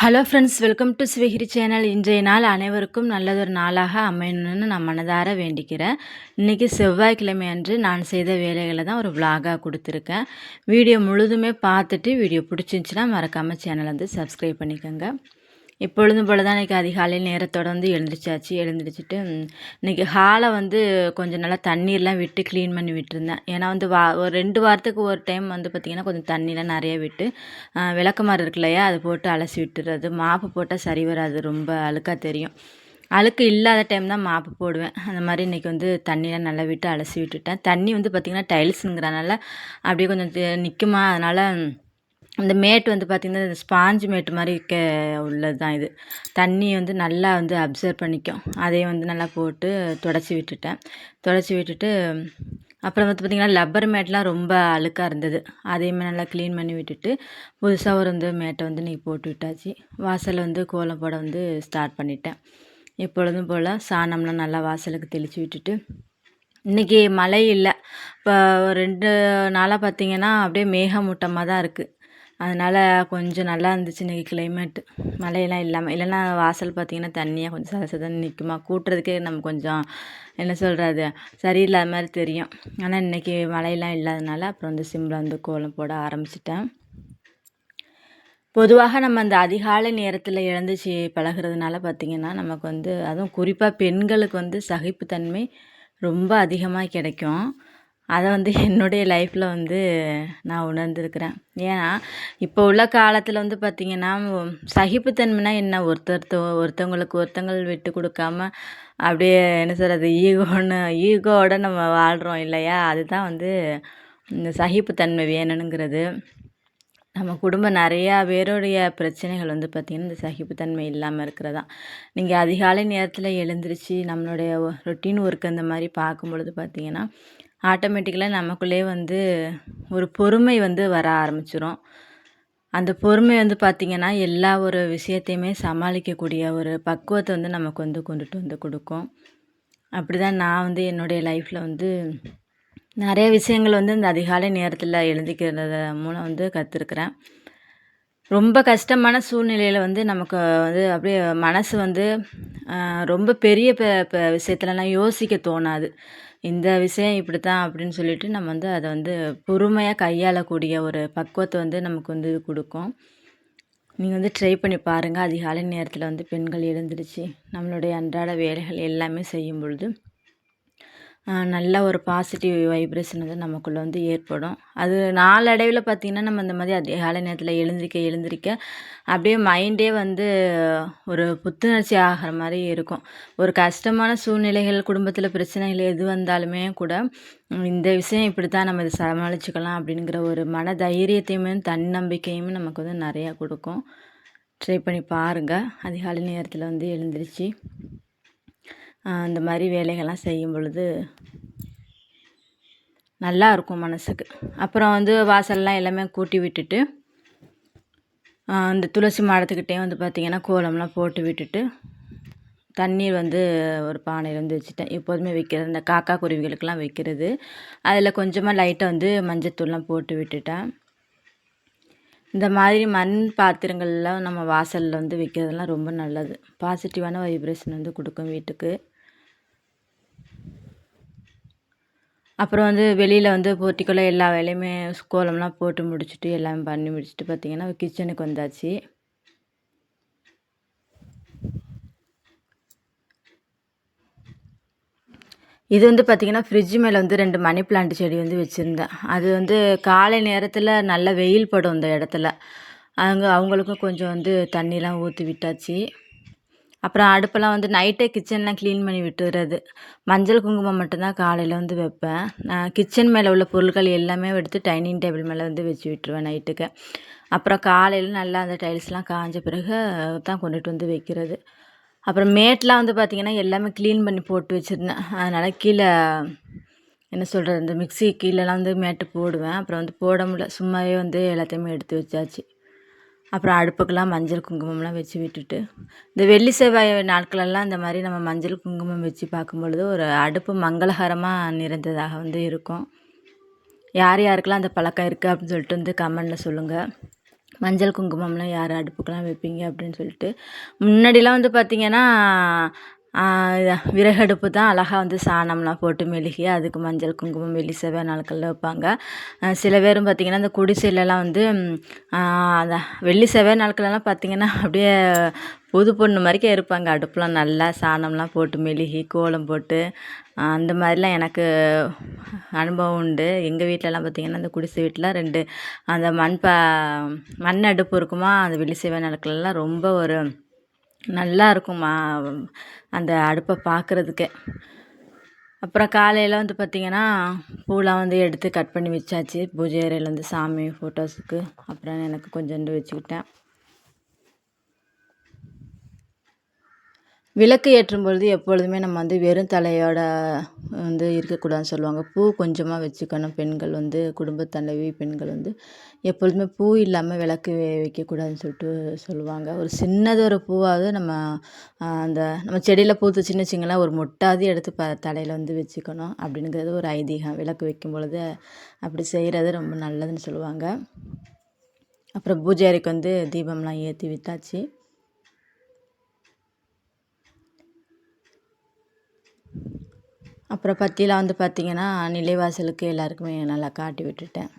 Hello friends, welcome to Sivagiri channel. இன்றைய நாள் அனைவருக்கும் நல்லதொரு நாளாக அமையணும்னு நான் மனதார வேண்டிக்கிறேன். இன்றைக்கி செவ்வாய்க்கிழமை அன்று நான் செய்த வேலைகளை தான் ஒரு விலாகாக கொடுத்துருக்கேன். வீடியோ முழுதுமே பார்த்துட்டு வீடியோ பிடிச்சிருந்துச்சின்னா மறக்காமல் சேனலை வந்து சப்ஸ்கிரைப் பண்ணிக்கோங்க. எப்பொழுதும் போல் தான் இன்றைக்கி அதிகாலையில் நேரத்தோடு வந்து எழுந்திரிச்சிட்டு இன்றைக்கி ஹாலை வந்து கொஞ்சம் நல்லா தண்ணீர்லாம் விட்டு க்ளீன் பண்ணி விட்டுருந்தேன். ஏன்னா வந்து ஒரு 2 வாரத்துக்கு ஒரு டைம் வந்து பார்த்திங்கன்னா கொஞ்சம் தண்ணிலாம் நிறைய விட்டு விளக்கமாறு இருக்கு இல்லையா, அது போட்டு அலசி விட்டுறது. மாப்பு போட்டால் சரி வராது, ரொம்ப அழுக்காக தெரியும். அழுக்கு இல்லாத டைம் தான் மாப்பு போடுவேன். அந்த மாதிரி இன்றைக்கி வந்து தண்ணியெலாம் நல்லா விட்டு அலசி விட்டுட்டேன். தண்ணி வந்து பார்த்திங்கன்னா டைல்ஸுங்கிறனால அப்படியே கொஞ்சம் நிற்குமா, அதனால் அந்த மேட் வந்து பார்த்திங்கன்னா இந்த ஸ்பாஞ்சு மேட்டு மாதிரி உள்ளது தான் இது. தண்ணி வந்து நல்லா வந்து அப்சர்வ் பண்ணிக்கும். அதையும் வந்து நல்லா போட்டு தொடச்சி விட்டுட்டு அப்புறம் வந்து பார்த்திங்கன்னா லப்பர் மேட்லாம் ரொம்ப அழுக்காக இருந்தது. அதையுமே நல்லா க்ளீன் பண்ணி விட்டுட்டு புதுசாக ஒரு வந்து மேட்டை வந்து இன்றைக்கி போட்டு விட்டாச்சு. வாசலில் வந்து கோலம் போட வந்து ஸ்டார்ட் பண்ணிட்டேன். எப்பொழுதும் போல் சாணம்லாம் நல்லா வாசலுக்கு தெளித்து விட்டுட்டு, இன்றைக்கி மழை இல்லை. இப்போ 2 நாளாக பார்த்திங்கன்னா அப்படியே மேகமூட்டமாக தான் இருக்குது. அதனால் கொஞ்சம் நல்லா இருந்துச்சு இன்றைக்கி கிளைமேட்டு, மழையெல்லாம் இல்லாமல். இல்லைன்னா வாசல் பார்த்திங்கன்னா தண்ணியாக கொஞ்சம் சதசதன்னு நிற்குமா, கூட்டுறதுக்கே நம்ம கொஞ்சம் என்ன சொல்கிறது சரியில்லாத மாதிரி தெரியும். ஆனால் இன்றைக்கி மழையெல்லாம் இல்லாதனால அப்புறம் வந்து சிம்பிளாக வந்து கோலம் போட ஆரம்பிச்சிட்டேன். பொதுவாக நம்ம அந்த அதிகாலை நேரத்தில் எழுந்துச்சு பழகிறதுனால பார்த்திங்கன்னா நமக்கு வந்து அதுவும் குறிப்பாக பெண்களுக்கு வந்து சகிப்புத்தன்மை ரொம்ப அதிகமாக கிடைக்கும். அதை வந்து என்னுடைய லைஃப்பில் வந்து நான் உணர்ந்துருக்கிறேன். ஏன்னா இப்போ உள்ள காலத்தில் வந்து பார்த்திங்கன்னா சகிப்புத்தன்மைனா என்ன, ஒருத்தவங்களுக்கு ஒருத்தங்கள் விட்டு கொடுக்காம அப்படியே என்ன சொல்கிறது ஈகோவோட நம்ம வாழ்கிறோம் இல்லையா. அதுதான் வந்து இந்த சகிப்புத்தன்மை வேணுங்கிறது. நம்ம குடும்பம் நிறையா பேருடைய பிரச்சனைகள் வந்து பார்த்திங்கன்னா இந்த சகிப்புத்தன்மை இல்லாமல் இருக்கிறதான். நீங்கள் அதிகாலை நேரத்தில் எழுந்திரிச்சு நம்மளுடைய ரொட்டீன் ஒர்க் அந்த மாதிரி பார்க்கும்பொழுது பார்த்திங்கன்னா ஆட்டோமேட்டிக்கலாக நமக்குள்ளேயே வந்து ஒரு பொறுமை வந்து வர ஆரம்பிச்சிடும். அந்த பொறுமை வந்து பார்த்திங்கன்னா எல்லா ஒரு விஷயத்தையுமே சமாளிக்கக்கூடிய ஒரு பக்குவத்தை வந்து நமக்கு வந்து கொண்டுட்டு வந்து கொடுக்கும். அப்படி தான் நான் வந்து என்னுடைய லைஃப்பில் வந்து நிறைய விஷயங்கள் வந்து இந்த அதிகாலை நேரத்தில் எழுந்திக்கிறது மூலம் வந்து கற்றுருக்குறேன். ரொம்ப கஷ்டமான சூழ்நிலையில் வந்து நமக்கு வந்து அப்படியே மனசு வந்து ரொம்ப பெரிய விஷயத்துலலாம் யோசிக்க தோணாது. இந்த விஷயம் இப்படி தான் அப்படின்னு சொல்லிட்டு நம்ம வந்து அதை வந்து பொறுமையாக கையாளக்கூடிய ஒரு பக்குவத்தை வந்து நமக்கு வந்து இது கொடுக்கும். நீங்கள் வந்து ட்ரை பண்ணி பாருங்கள். அதிகாலை நேரத்தில் வந்து பெண்கள் எழுந்திரிச்சு நம்மளுடைய அன்றாட வேலைகள் எல்லாமே செய்யும் பொழுது நல்ல ஒரு பாசிட்டிவ் வைப்ரேஷன் வந்து நமக்குள்ளே வந்து ஏற்படும். அது நாளடைவில் பார்த்திங்கன்னா நம்ம இந்த மாதிரி அதிகாலை நேரத்தில் எழுந்திரிக்க அப்படியே மைண்டே வந்து ஒரு புத்துணர்ச்சி ஆகிற மாதிரி இருக்கும். ஒரு கஷ்டமான சூழ்நிலைகள், குடும்பத்தில் பிரச்சனைகள் எது வந்தாலுமே கூட இந்த விஷயம் இப்படி தான் நம்ம இதை சமாளிச்சுக்கலாம் அப்படிங்கிற ஒரு மன தைரியத்தையுமே தன்னம்பிக்கையுமே நமக்கு வந்து நிறையா கொடுக்கும். ட்ரை பண்ணி பாருங்கள். அதிகாலை நேரத்தில் வந்து எழுந்திரிச்சு அந்த மாதிரி வேலைகள்லாம் செய்யும் பொழுது நல்லா இருக்கும் மனசுக்கு. அப்புறம் வந்து வாசல்லாம் எல்லாமே கூட்டி விட்டுட்டு இந்த துளசி மாடத்துக்கிட்டேயும் வந்து பார்த்திங்கன்னா கோலம்லாம் போட்டு விட்டுட்டு தண்ணீர் வந்து ஒரு பானையில் வந்து வச்சுட்டேன். எப்போதுமே வைக்கிறது இந்த காக்கா குருவிகளுக்கெல்லாம் வைக்கிறது. அதில் கொஞ்சமாக லைட்டாக வந்து மஞ்சத்தூள்லாம் போட்டு விட்டுட்டேன். இந்த மாதிரி மண் பாத்திரங்கள்லாம் நம்ம வாசலில் வந்து வைக்கிறதெல்லாம் ரொம்ப நல்லது. பாசிட்டிவான வைப்ரேஷன் வந்து கொடுக்கும் வீட்டுக்கு. அப்புறம் வந்து வெளியில் வந்து போர்ட்டிக்கோல எல்லா வேலையுமே கோலம்லாம் போட்டு முடிச்சுட்டு எல்லாமே பண்ணி முடிச்சுட்டு பார்த்திங்கன்னா கிச்சனுக்கு வந்தாச்சு. இது வந்து பார்த்திங்கன்னா ஃப்ரிட்ஜ் மேலே வந்து 2 மணி பிளான்ட் செடி வந்து வச்சுருந்தேன். அது வந்து காலை நேரத்தில் நல்ல வெயில் படும் இந்த இடத்துல. அவங்களுக்கும் கொஞ்சம் வந்து தண்ணிலாம் ஊற்றி விட்டாச்சு. அப்புறம் அடுப்பெல்லாம் வந்து நைட்டே கிச்சன்லாம் க்ளீன் பண்ணி விட்டுறது. மஞ்சள் குங்குமம் மட்டும்தான் காலையில் வந்து வைப்பேன். நான் கிச்சன் மேலே உள்ள பொருட்கள் எல்லாமே எடுத்து டைனிங் டேபிள் மேலே வந்து வச்சு விட்டுருவேன் நைட்டுக்கு. அப்புறம் காலையில் நல்லா அந்த டைல்ஸ்லாம் காஞ்ச பிறகு தான் கொண்டுட்டு வந்து வைக்கிறது. அப்புறம் மேட்லாம் வந்து பார்த்திங்கன்னா எல்லாமே க்ளீன் பண்ணி போட்டு வச்சுருந்தேன். அதனால் கீழே என்ன சொல்கிறது, இந்த மிக்ஸி கீழெலாம் வந்து மேட்டு போடுவேன். அப்புறம் வந்து போட முடியல, சும்மாவே வந்து எல்லாத்தையுமே எடுத்து வச்சாச்சு. அப்புறம் அடுப்புக்கெல்லாம் மஞ்சள் குங்குமம்லாம் வச்சு விட்டுட்டு இந்த வெள்ளி செவ்வாய் நாட்களெல்லாம் இந்த மாதிரி நம்ம மஞ்சள் குங்குமம் வச்சு பார்க்கும்பொழுது ஒரு அடுப்பு மங்களகரமாக நிறைந்ததாக வந்து இருக்கும். யார் யாருக்கெல்லாம் அந்த பழக்கம் இருக்குது அப்படின்னு சொல்லிட்டு வந்து கமெண்டில் சொல்லுங்கள். மஞ்சள் குங்குமம்லாம் யார் அடுப்புக்கெலாம் வைப்பீங்க அப்படின்னு சொல்லிட்டு. முன்னாடிலாம் வந்து பார்த்திங்கன்னா விறகடுப்பு தான் அழகாக வந்து சாணம்லாம் போட்டு மெழுகி அதுக்கு மஞ்சள் குங்குமம் வெள்ளி செவ்வாய் நாட்களில் வைப்பாங்க. சில பேரும் பார்த்திங்கன்னா இந்த குடிசைலலாம் வந்து அந்த வெள்ளி செவ்வாய் நாட்களெல்லாம் பார்த்திங்கன்னா அப்படியே புது பொண்ணு மாதிரிக்கே இருப்பாங்க. அடுப்புலாம் நல்லா சாணம்லாம் போட்டு மெழுகி கோலம் போட்டு அந்த மாதிரிலாம் எனக்கு அனுபவம் உண்டு. எங்கள் வீட்டிலலாம் பார்த்திங்கன்னா அந்த குடிசை வீட்டில் 2 அந்த மண் அடுப்பு இருக்குமா. அந்த வெள்ளி செவ்வாய் நாட்களெல்லாம் ரொம்ப ஒரு நல்லா இருக்குமா அந்த அடுப்பை பார்க்குறதுக்கே. அப்புறம் காலையில் வந்து பார்த்திங்கன்னா பூலாம் வந்து எடுத்து கட் பண்ணி வச்சாச்சு. பூஜை அறையில் வந்து சாமி ஃபோட்டோஸுக்கு. அப்புறம் எனக்கு கொஞ்சோண்டு வச்சுக்கிட்டேன். விளக்கு ஏற்றும் பொழுது எப்பொழுதுமே நம்ம வந்து வெறும் தலையோட வந்து இருக்கக்கூடாதுன்னு சொல்லுவாங்க. பூ கொஞ்சமாக வச்சுக்கணும். பெண்கள் வந்து குடும்ப தலைவி பெண்கள் வந்து எப்பொழுதுமே பூ இல்லாமல் விளக்கு வைக்கக்கூடாதுன்னு சொல்லிட்டு சொல்லுவாங்க. ஒரு சின்னதொரு பூவாவது நம்ம செடியில் பூத்துச்சுன்னு வச்சிங்களேன், ஒரு மொட்டாவது எடுத்து தலையில் வந்து வச்சுக்கணும் அப்படிங்கிறது ஒரு ஐதீகம். விளக்கு வைக்கும் பொழுது அப்படி செய்கிறது ரொம்ப நல்லதுன்னு சொல்லுவாங்க. அப்புறம் பூஜை அறைக்கு வந்து தீபம்லாம் ஏற்றி விட்டாச்சு. அப்புறம் பத்தியில் வந்து பார்த்திங்கன்னா நிலைவாசலுக்கு எல்லாருக்குமே நல்லா காட்டி விட்டுட்டேன்.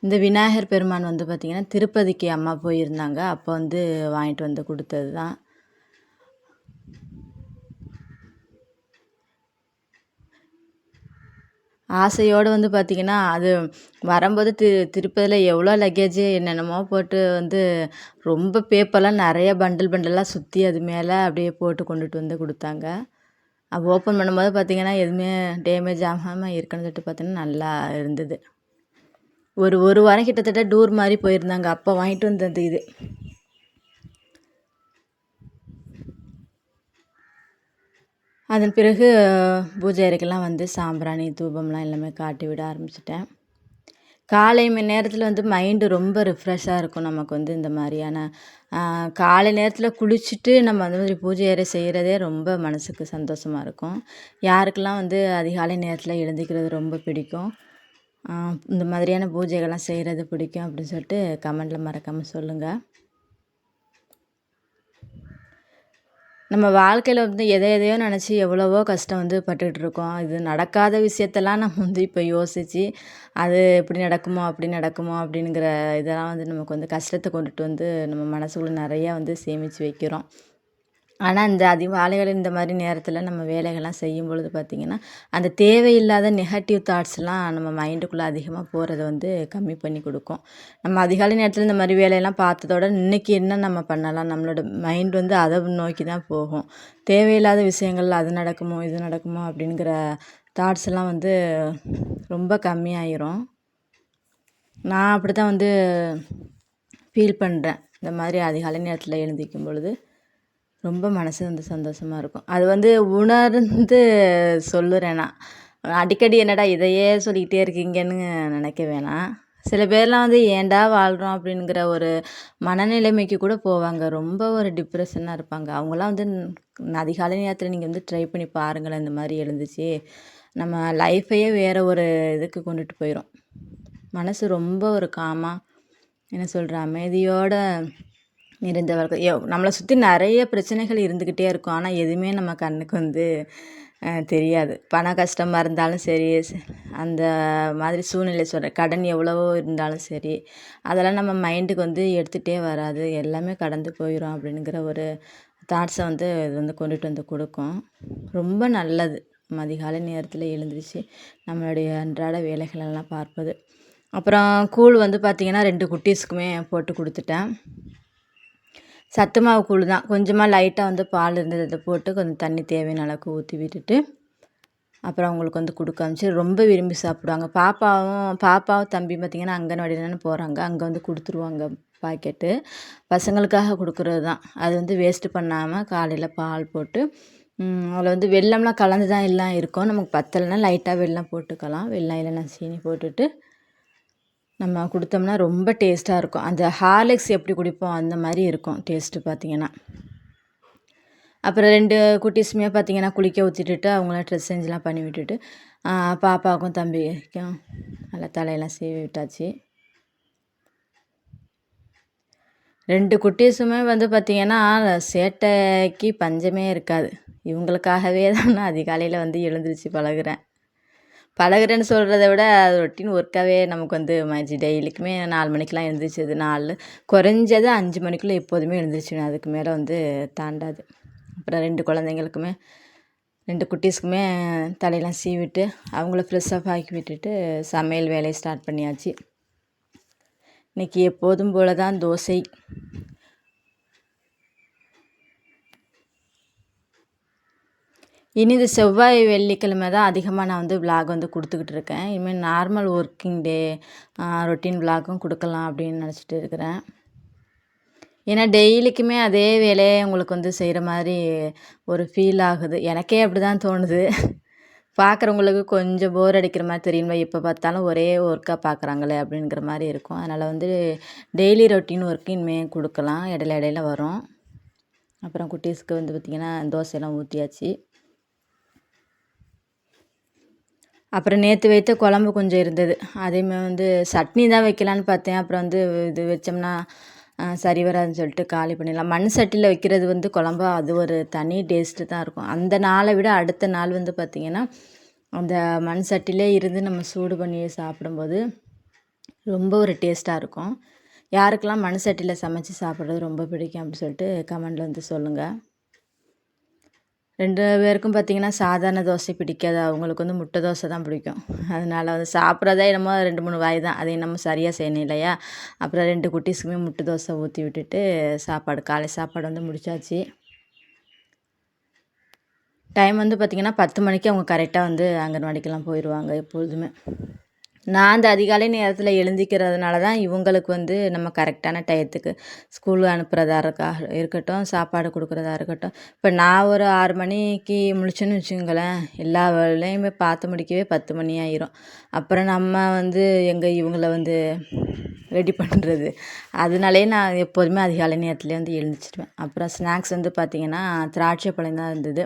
இந்த விநாயகர் பெருமான் வந்து பார்த்திங்கன்னா திருப்பதிக்கு அம்மா போயிருந்தாங்க. அப்போ வந்து வாங்கிட்டு வந்து கொடுத்தது தான். ஆசையோடு வந்து பார்த்திங்கன்னா அது வரும்போது திருப்பதியில் எவ்வளோ லக்கேஜு என்னென்னமோ போட்டு வந்து ரொம்ப பேப்பர்லாம் நிறைய பண்டலாக சுற்றி அது மேலே அப்படியே போட்டு கொண்டுட்டு வந்து கொடுத்தாங்க. அது ஓப்பன் பண்ணும்போது பார்த்திங்கன்னா எதுவுமே டேமேஜ் ஆகாமல் இருக்குன்னு சொல்லிட்டு பார்த்தீங்கன்னா நல்லா இருந்தது. ஒரு வாரம் கிட்டத்தட்ட டூர் மாதிரி போயிருந்தாங்க. அப்போ வாங்கிட்டு வந்தது இது. அதன் பிறகு பூஜை அறைக்கெல்லாம் வந்து சாம்பிராணி தூபம்லாம் எல்லாமே காட்டி விட ஆரம்பிச்சிட்டேன். காலை நேரத்தில் வந்து மைண்டு ரொம்ப ரிஃப்ரெஷ்ஷாக இருக்கும். நமக்கு வந்து இந்த மாதிரியான காலை நேரத்தில் குளிச்சுட்டு நம்ம அந்த மாதிரி பூஜை அறை செய்கிறதே ரொம்ப மனதுக்கு சந்தோஷமாக இருக்கும். யாருக்கெல்லாம் வந்து அதிகாலை நேரத்தில் எழுந்திக்கிறது ரொம்ப பிடிக்கும், இந்த மாதிரியான பூஜைகள்லாம் செய்கிறது பிடிக்கும் அப்படின்னு சொல்லிட்டு கமெண்டில் மறக்காமல் சொல்லுங்கள். நம்ம வாழ்க்கையில் வந்து எதையோ நினச்சி எவ்வளவோ கஷ்டம் வந்து பட்டுக்கிட்டுருக்கோம். இது நடக்காத விஷயத்தெல்லாம் நம்ம வந்து இப்போ யோசித்து அது இப்படி நடக்குமோ அப்படி நடக்குமோ அப்படிங்கிற இதெல்லாம் வந்து நமக்கு வந்து கஷ்டத்தை கொண்டுட்டு வந்து நம்ம மனசுக்குள்ளே நிறையா வந்து சேமித்து வைக்கிறோம். ஆனால் இந்த அதிகாலைகள் இந்த மாதிரி நேரத்தில் நம்ம வேலைகள்லாம் செய்யும் பொழுது பார்த்திங்கன்னா அந்த தேவையில்லாத நெகட்டிவ் தாட்ஸ்லாம் நம்ம மைண்டுக்குள்ளே அதிகமாக போகிறத வந்து கம்மி பண்ணி கொடுக்கும். நம்ம அதிகாலை நேரத்தில் இந்த மாதிரி வேலையெல்லாம் பார்த்ததோட இன்றைக்கி என்ன நம்ம பண்ணலாம், நம்மளோட மைண்ட் வந்து அதை நோக்கி தான் போகும். தேவையில்லாத விஷயங்கள் அது நடக்குமோ இது நடக்குமோ அப்படிங்கிற தாட்ஸ் எல்லாம் வந்து ரொம்ப கம்மியாயிரும். நான் அப்படி தான் வந்து ஃபீல் பண்ணுறேன். இந்த மாதிரி அதிகாலை நேரத்தில் எழுந்திரிக்கும் பொழுது ரொம்ப மனசு வந்து சந்தோஷமாக இருக்கும். அது வந்து உணர்ந்து சொல்லுறேன் நான். அடிக்கடி என்னடா இதையே சொல்லிக்கிட்டே இருக்கீங்கன்னு நினைக்க வேணாம். சில பேர்லாம் வந்து ஏன்டா வாழ்கிறோம் அப்படிங்கிற ஒரு மனநிலைமைக்கு கூட போவாங்க. ரொம்ப ஒரு டிப்ரெஷனாக இருப்பாங்க. அவங்களாம் வந்து அதிகாலை நேரத்தில் நீங்கள் வந்து ட்ரை பண்ணி பாருங்களேன். இந்த மாதிரி எழுந்துச்சு நம்ம லைஃப்பையே வேறு ஒரு இதுக்கு கொண்டுட்டு போயிடும். மனசு ரொம்ப ஒரு என்ன சொல்கிற அமைதியோட நிறைந்தவர்கள். நம்மளை சுற்றி நிறைய பிரச்சனைகள் இருந்துக்கிட்டே இருக்கும். ஆனால் எதுவுமே நம்ம கண்ணுக்கு வந்து தெரியாது. பண கஷ்டமாக இருந்தாலும் சரி, அந்த மாதிரி சூழ்நிலை சொல்கிறேன், கடன் எவ்வளவோ இருந்தாலும் சரி, அதெல்லாம் நம்ம மைண்டுக்கு வந்து எடுத்துகிட்டே வராது. எல்லாமே கடந்து போயிடும் அப்படிங்கிற ஒரு தாட்ஸை வந்து இது வந்து கொண்டுட்டு வந்து கொடுக்கும். ரொம்ப நல்லது நம்ம அதிகாலை நேரத்தில் எழுந்திரிச்சு நம்மளுடைய அன்றாட வேலைகளெல்லாம் பார்ப்பது. அப்புறம் கூழ் வந்து பார்த்திங்கன்னா 2 குட்டீஸுக்குமே போட்டு கொடுத்துட்டேன். சத்து மாவு கூழ் தான். கொஞ்சமாக லைட்டாக வந்து பால் இருந்தது, அதை போட்டு கொஞ்சம் தண்ணி தேவையான அளவுக்கு ஊற்றி விட்டுட்டு அப்புறம் அவங்களுக்கு வந்து கொடுக்க ஆரம்பிச்சு ரொம்ப விரும்பி சாப்பிடுவாங்க. பாப்பாவும் தம்பியும் பார்த்திங்கன்னா அங்கன்வாடி தானே போகிறாங்க. அங்கே வந்து கொடுத்துருவாங்க பாக்கெட்டு. பசங்களுக்காக கொடுக்குறது தான். அது வந்து வேஸ்ட்டு பண்ணாமல் காலையில் பால் போட்டு அதில் வந்து வெல்லம்லாம் கலந்து தான் எல்லாம் இருக்கும். நமக்கு பத்தலைன்னா லைட்டாக வெல்லம் போட்டுக்கலாம். வெல்லம் இல்லைன்னா சீனி போட்டுட்டு நம்ம கொடுத்தோம்னா ரொம்ப டேஸ்ட்டாக இருக்கும். அந்த ஹார்லிக்ஸ் எப்படி குடிப்போம் அந்த மாதிரி இருக்கும் டேஸ்ட்டு பார்த்திங்கன்னா. அப்புறம் 2 குட்டீஸுமே பார்த்திங்கன்னா குளிக்க ஊற்றிட்டுட்டு அவங்களாம் ட்ரெஸ் சேஞ்செலாம் பண்ணி விட்டுட்டு பாப்பாவுக்கும் தம்பிக்கும் நல்லா தலையெல்லாம் சீவி விட்டாச்சு. 2 குட்டீஸுமே வந்து பார்த்திங்கன்னா, சேட்டைக்கு பஞ்சமே இருக்காது. இவங்களுக்காகவே தான் நான் அதிகாலையில் வந்து எழுந்திரிச்சு பழகுறேன். பழகுறேன்னு சொல்கிறத விட அது ரொட்டீன் ஒர்க்காகவே நமக்கு வந்து மாறிடுச்சு. டெய்லிக்குமே 4 மணிக்கெலாம் எழுந்திரிச்சது 4 குறைஞ்சது 5 மணிக்குள்ளே எப்போதுமே எழுந்திரிச்சிடுவேன். அதுக்கு மேலே வந்து தாண்டாது. அப்புறம் 2 குழந்தைங்களுக்குமே 2 குட்டீஸுக்குமே தலையெல்லாம் சீவிட்டு அவங்கள ஃப்ரெஷ் அப் ஆக்கி விட்டுட்டு சமையல் வேலையை ஸ்டார்ட் பண்ணியாச்சு. இன்றைக்கி எப்போதும் போல தான் தோசை. இனி இது செவ்வாய் வெள்ளிக்கிழமை தான் அதிகமாக நான் வந்து விலாக் வந்து கொடுத்துக்கிட்டு இருக்கேன். இனிமேல் நார்மல் ஒர்க்கிங் டே ரொட்டீன் விலாகும் கொடுக்கலாம் அப்படின்னு நினச்சிட்டு இருக்கிறேன். ஏன்னா டெய்லிக்குமே அதே வேலையை உங்களுக்கு வந்து செய்கிற மாதிரி ஒரு ஃபீல் ஆகுது. எனக்கே அப்படி தான் தோணுது. பார்க்குறவங்களுக்கு கொஞ்சம் போர் அடிக்கிற மாதிரி தெரியுமா, எப்போ பார்த்தாலும் ஒரே ஒர்க்காக பார்க்குறாங்களே அப்படிங்கிற மாதிரி இருக்கும். அதனால் வந்து டெய்லி ரொட்டீன் ஒர்க்கு இனிமேல் கொடுக்கலாம், இடையில இடையில வரும். அப்புறம் குட்டீஸ்க்கு வந்து பார்த்திங்கன்னா தோசையெல்லாம் ஊற்றியாச்சு. அப்புறம் நேற்று வைத்த குழம்பு கொஞ்சம் இருந்தது, அதேமாதிரி வந்து சட்னி தான் வைக்கலான்னு பார்த்தேன். அப்புறம் வந்து இது வச்சோம்னா சரி வராதுன்னு சொல்லிட்டு காலி பண்ணிடலாம். மண் சட்டியில் வைக்கிறது வந்து குழம்பு அது ஒரு தனி டேஸ்ட்டு தான் இருக்கும். அந்த நாளை விட அடுத்த நாள் வந்து பார்த்திங்கன்னா அந்த மண் சட்டிலே இருந்து நம்ம சூடு பண்ணி சாப்பிடும்போது ரொம்ப ஒரு டேஸ்ட்டாக இருக்கும். யாருக்கெல்லாம் மண் சட்டியில் சமைச்சு சாப்பிட்றது ரொம்ப பிடிக்கும் அப்படின்னு சொல்லிட்டு கமெண்டில் வந்து சொல்லுங்கள். 2 பேருக்கும் பார்த்திங்கன்னா சாதாரண தோசை பிடிக்காது. அவங்களுக்கு வந்து முட்டை தோசை தான் பிடிக்கும். அதனால் வந்து சாப்பிட்றதே என்னமோ 2, 3 வாய் தான். அதை நம்ம சரியாக செய்யணும் இல்லையா? அப்புறம் 2 குட்டீஸுக்குமே முட்டை தோசை ஊற்றி விட்டுட்டு காலை சாப்பாடு வந்து முடிச்சாச்சு. டைம் வந்து பார்த்திங்கன்னா 10 மணிக்கு அவங்க கரெக்டாக வந்து அங்கன்வாடிக்கெல்லாம் போயிடுவாங்க எப்பொழுதுமே. நான் அந்த அதிகாலை நேரத்தில் எழுந்திக்கிறதுனால தான் இவங்களுக்கு வந்து நம்ம கரெக்டான டயத்துக்கு ஸ்கூலு அனுப்புகிறதா இருக்கட்டும், சாப்பாடு கொடுக்குறதா இருக்கட்டும். இப்போ நான் ஒரு 6 மணிக்கு முழிச்சேன்னு வச்சுங்களேன், எல்லா வேலையுமே பார்த்து முடிக்கவே 10 மணி ஆயிரும். அப்புறம் நம்ம வந்து இவங்கள வந்து ரெடி பண்ணுறது. அதனாலே நான் எப்போதுமே அதிகாலை நேரத்துலேயே வந்து எழுந்திரிச்சிடுவேன். அப்புறம் ஸ்நாக்ஸ் வந்து பார்த்திங்கன்னா திராட்சை பழம் தான் இருந்தது.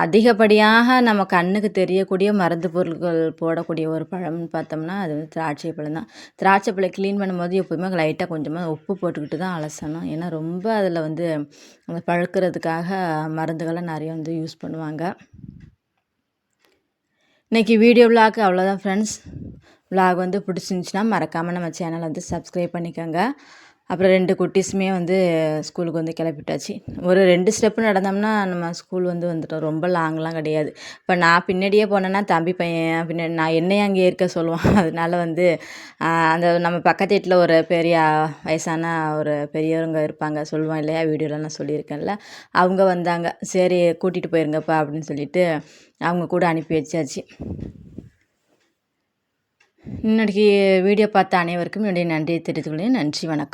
அதிகப்படியாக நம்ம கண்ணுக்கு தெரியக்கூடிய மருந்து பொருட்கள் போடக்கூடிய ஒரு பழம்னு பார்த்தோம்னா அது வந்து திராட்சை பழம் தான். திராட்சை பழம் க்ளீன் பண்ணும்போது எப்போதுமே லைட்டாக கொஞ்சமாக உப்பு போட்டுக்கிட்டு தான் அலசணும். ஏன்னா ரொம்ப அதில் வந்து அந்த பழுக்கிறதுக்காக மருந்துகளை நிறைய வந்து யூஸ் பண்ணுவாங்க. இன்றைக்கி வீடியோ விலாக் அவ்வளோதான் ஃப்ரெண்ட்ஸ். விலாக் வந்து பிடிச்சிருந்துச்சின்னா மறக்காமல் நம்ம சேனலை வந்து சப்ஸ்கிரைப் பண்ணிக்கோங்க. அப்புறம் 2 குட்டீஸுமே வந்து ஸ்கூலுக்கு வந்து கிளப்பிட்டாச்சு. ஒரு 2 ஸ்டெப்பு நடந்தோம்னா நம்ம ஸ்கூல் வந்து வந்துட்டோம். ரொம்ப லாங்லாம் கிடையாது. இப்போ நான் பின்னாடியே போனேன்னா தம்பி பையன் பின்னாடி நான் என்னையும் அங்கே இருக்க சொல்லுவான். அதனால வந்து அந்த நம்ம பக்கத்து வீட்டில் ஒரு பெரிய வயசான ஒரு பெரியவங்க இருப்பாங்க, சொல்லுவான் இல்லையா, வீடியோவில் நான் சொல்லியிருக்கேன்ல. அவங்க வந்தாங்க. சரி கூட்டிகிட்டு போயிருங்கப்பா அப்படின்னு சொல்லிட்டு அவங்க கூட அனுப்பி வச்சாச்சு. இன்னைக்கு வீடியோ பார்த்த அனைவருக்கும் என்னுடைய நன்றியை தெரிவித்துக் கொள்கிறேன். நன்றி, வணக்கம்.